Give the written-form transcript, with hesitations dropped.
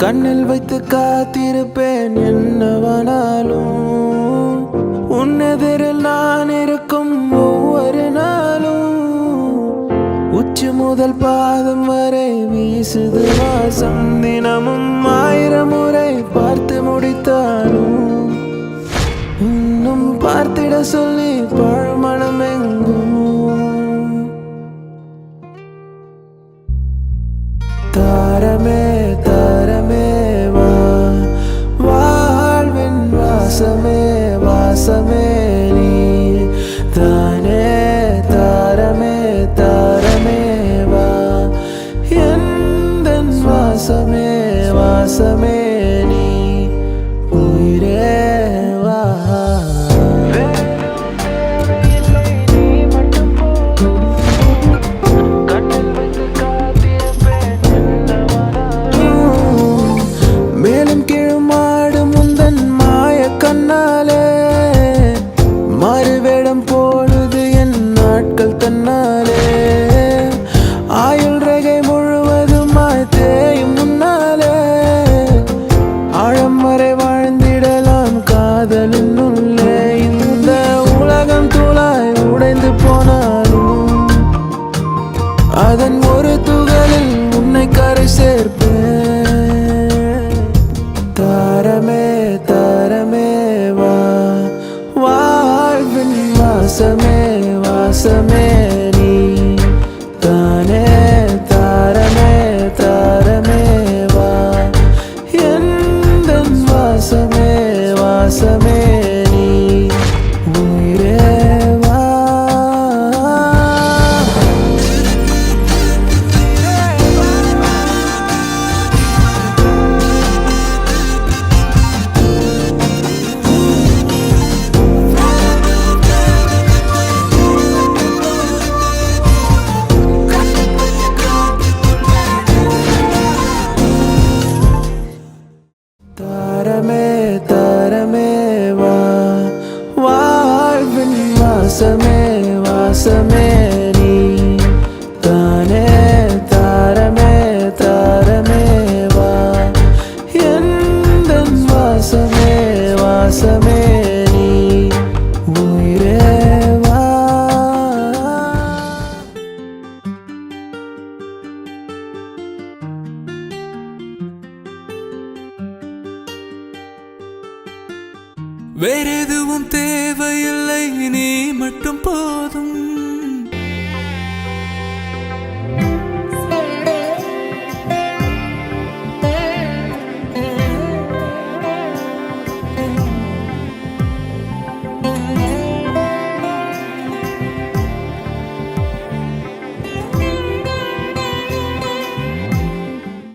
கண்ணில் வைத்து காத்திருப்பேன் என்னவானாலும் உன்னெதிரில் நான் இருக்கும் ஒவ்வொரு நாளும் உச்சி முதல் பாதம் வரை வீசுது வாசம் தினமும் 1000 முறை பார்த்து முடித்தாலும் இன்னும் பார்த்திட சொல்லி பழமணம் எங்கும் தாரமே தாரமே வா வாழ்வின் வாசமே வாசமே நீ தானே தாரமே தாரமே வா எந்தன் வாசமே வாசமே நீ உயிரே வா மேலும் கீழுமாடும் முந்தன் மாய கண்ணாலே மறுவேடம் போடுது என் நாட்கள் தன்னாலே ஆயுள் ரேகை முழுவதுமாய் தேயும் முன்னாலே ஆழம் வரை வாழ்ந்திடலாம் காதலின் உள்ளே இந்த உலகம் தூளாய் உடைந்து போனாலும் அதன் ஒரு துகளில் உன்னை கரை சேர்ப்பேன் தாரமே தாரமே வா வாழ்வின் வாசமே வாசமே நீ தானே தாரமே தாரமே வா எந்தன் வாசமே வாசமே நீ உயிரே வா தாரமே தாரமே வா வாழ்வின் வாசமே வாசமே நீ தானே தாரமே தாரமே வா எந்தன் வாசமே வாசமே நீ உயிரே வா வேறெதுவும் தேவையில்லை, நீ மட்டும் போதும்.